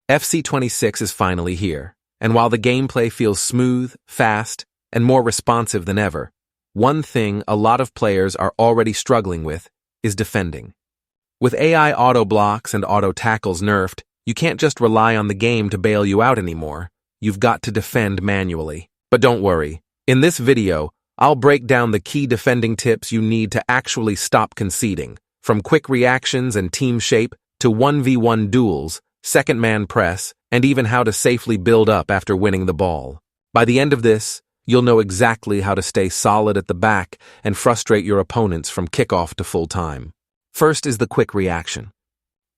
FC26 is finally here, and while the gameplay feels smooth, fast, and more responsive than ever, one thing a lot of players are already struggling with is defending. With AI auto blocks and auto tackles nerfed, you can't just rely on the game to bail you out anymore. You've got to defend manually. But don't worry, in this video, I'll break down the key defending tips you need to actually stop conceding, from quick reactions and team shape to 1v1 duels, second man press, and even how to safely build up after winning the ball. By the end of this, you'll know exactly how to stay solid at the back and frustrate your opponents from kickoff to full time. First is the quick reaction.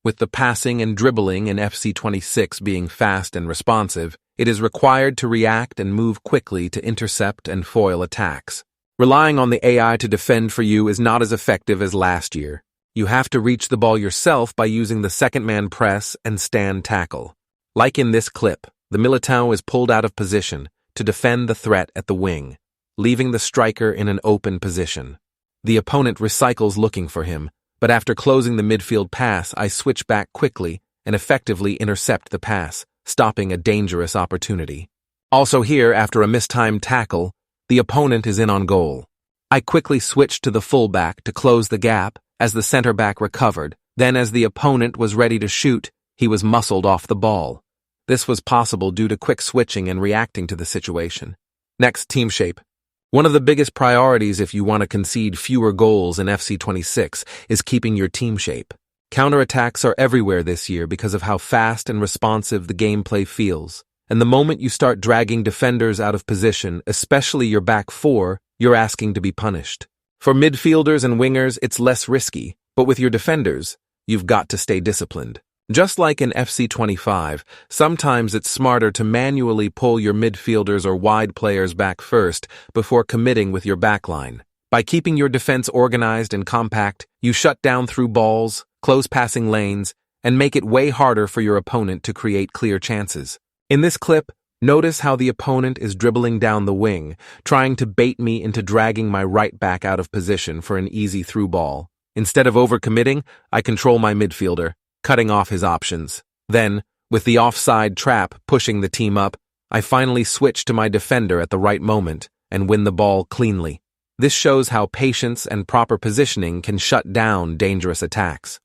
With the passing and dribbling in FC26 being fast and responsive, it is required to react and move quickly to intercept and foil attacks. Relying on the AI to defend for you is not as effective as last year. You have to reach the ball yourself by using the second man press and stand tackle. Like in this clip, the Militao is pulled out of position to defend the threat at the wing, leaving the striker in an open position. The opponent recycles looking for him, but after closing the midfield pass, I switch back quickly and effectively intercept the pass, stopping a dangerous opportunity. Also here, after a mistimed tackle, the opponent is in on goal. I quickly switched to the fullback to close the gap as the center back recovered. Then as the opponent was ready to shoot, he was muscled off the ball. This was possible due to quick switching and reacting to the situation. Next, team shape. One of the biggest priorities if you want to concede fewer goals in FC26 is keeping your team shape. Counterattacks are everywhere this year because of how fast and responsive the gameplay feels. And the moment you start dragging defenders out of position, especially your back four, you're asking to be punished. For midfielders and wingers, it's less risky, but with your defenders, you've got to stay disciplined. Just like in FC25, sometimes it's smarter to manually pull your midfielders or wide players back first before committing with your backline. By keeping your defense organized and compact, you shut down through balls, close passing lanes, and make it way harder for your opponent to create clear chances. In this clip, notice how the opponent is dribbling down the wing, trying to bait me into dragging my right back out of position for an easy through ball. Instead of overcommitting, I control my midfielder, cutting off his options. Then, with the offside trap pushing the team up, I finally switch to my defender at the right moment and win the ball cleanly. This shows how patience and proper positioning can shut down dangerous attacks.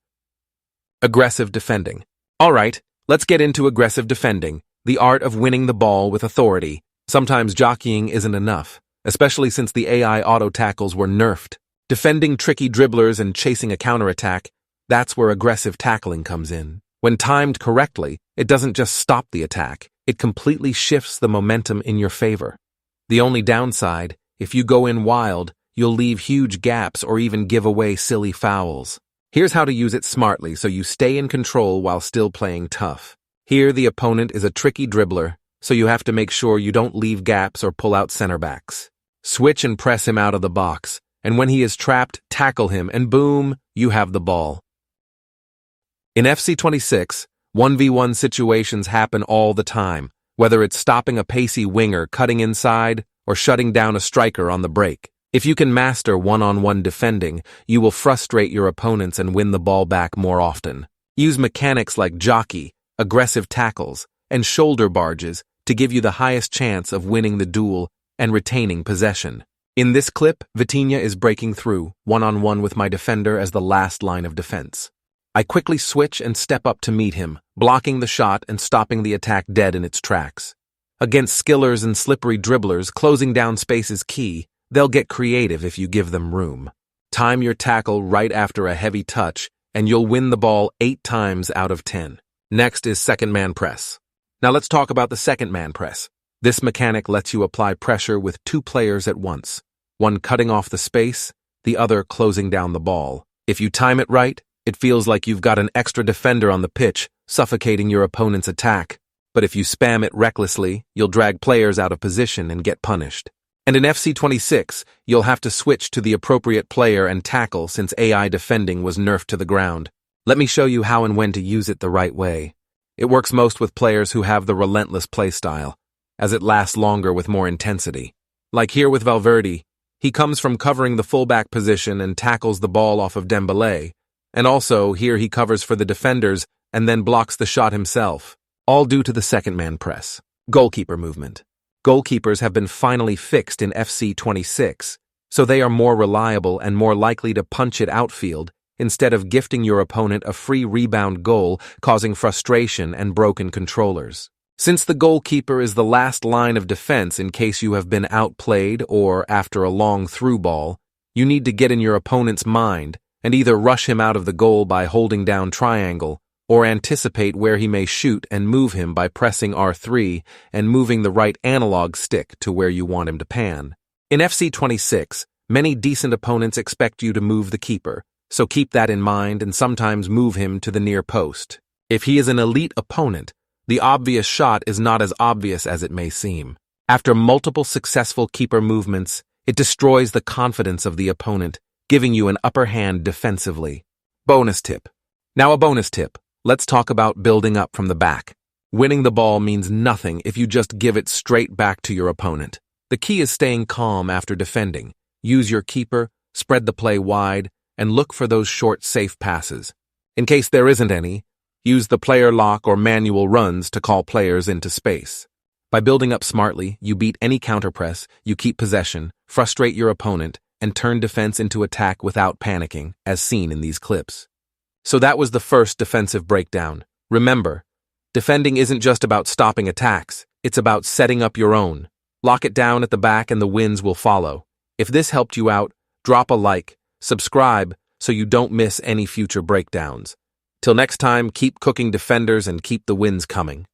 Aggressive defending. Alright, let's get into aggressive defending. The art of winning the ball with authority. Sometimes jockeying isn't enough, especially since the AI auto tackles were nerfed. Defending tricky dribblers and chasing a counterattack, that's where aggressive tackling comes in. When timed correctly, it doesn't just stop the attack, it completely shifts the momentum in your favor. The only downside, if you go in wild, you'll leave huge gaps or even give away silly fouls. Here's how to use it smartly so you stay in control while still playing tough. Here, the opponent is a tricky dribbler, so you have to make sure you don't leave gaps or pull out center backs. Switch and press him out of the box, and when he is trapped, tackle him, and boom, you have the ball. In FC26, 1v1 situations happen all the time, whether it's stopping a pacey winger cutting inside or shutting down a striker on the break. If you can master one-on-one defending, you will frustrate your opponents and win the ball back more often. Use mechanics like jockey, aggressive tackles, and shoulder barges to give you the highest chance of winning the duel and retaining possession. In this clip, Vitinha is breaking through, one-on-one with my defender as the last line of defense. I quickly switch and step up to meet him, blocking the shot and stopping the attack dead in its tracks. Against skillers and slippery dribblers, closing down space is key. They'll get creative if you give them room. Time your tackle right after a heavy touch, and you'll win the ball 8 times out of 10. Next is second man press. Now let's talk about the second man press. This mechanic lets you apply pressure with 2 players at once, one cutting off the space, the other closing down the ball. If you time it right, it feels like you've got an extra defender on the pitch, suffocating your opponent's attack. But if you spam it recklessly, you'll drag players out of position and get punished. And in FC26, you'll have to switch to the appropriate player and tackle since AI defending was nerfed to the ground. Let me show you how and when to use it the right way. It works most with players who have the relentless playstyle, as it lasts longer with more intensity. Like here with Valverde, he comes from covering the fullback position and tackles the ball off of Dembélé, and also here he covers for the defenders and then blocks the shot himself. all due to the second man press. Goalkeeper movement. Goalkeepers have been finally fixed in FC 26, so they are more reliable and more likely to punch it outfield instead of gifting your opponent a free rebound goal, causing frustration and broken controllers. Since the goalkeeper is the last line of defense in case you have been outplayed or after a long through ball, you need to get in your opponent's mind and either rush him out of the goal by holding down triangle or anticipate where he may shoot and move him by pressing R3 and moving the right analog stick to where you want him to pan. In FC 26, many decent opponents expect you to move the keeper, so keep that in mind and sometimes move him to the near post. If he is an elite opponent, the obvious shot is not as obvious as it may seem. After multiple successful keeper movements, it destroys the confidence of the opponent, giving you an upper hand defensively. Bonus tip. Now a bonus tip. Let's talk about building up from the back. Winning the ball means nothing if you just give it straight back to your opponent. The key is staying calm after defending. Use your keeper, spread the play wide, and look for those short, safe passes. In case there isn't any, use the player lock or manual runs to call players into space. By building up smartly, you beat any counterpress, you keep possession, frustrate your opponent, and turn defense into attack without panicking, as seen in these clips. So that was the first defensive breakdown. Remember, defending isn't just about stopping attacks, it's about setting up your own. Lock it down at the back and the wins will follow. If this helped you out, drop a like, subscribe so you don't miss any future breakdowns. Till next time, keep cooking defenders and keep the wins coming.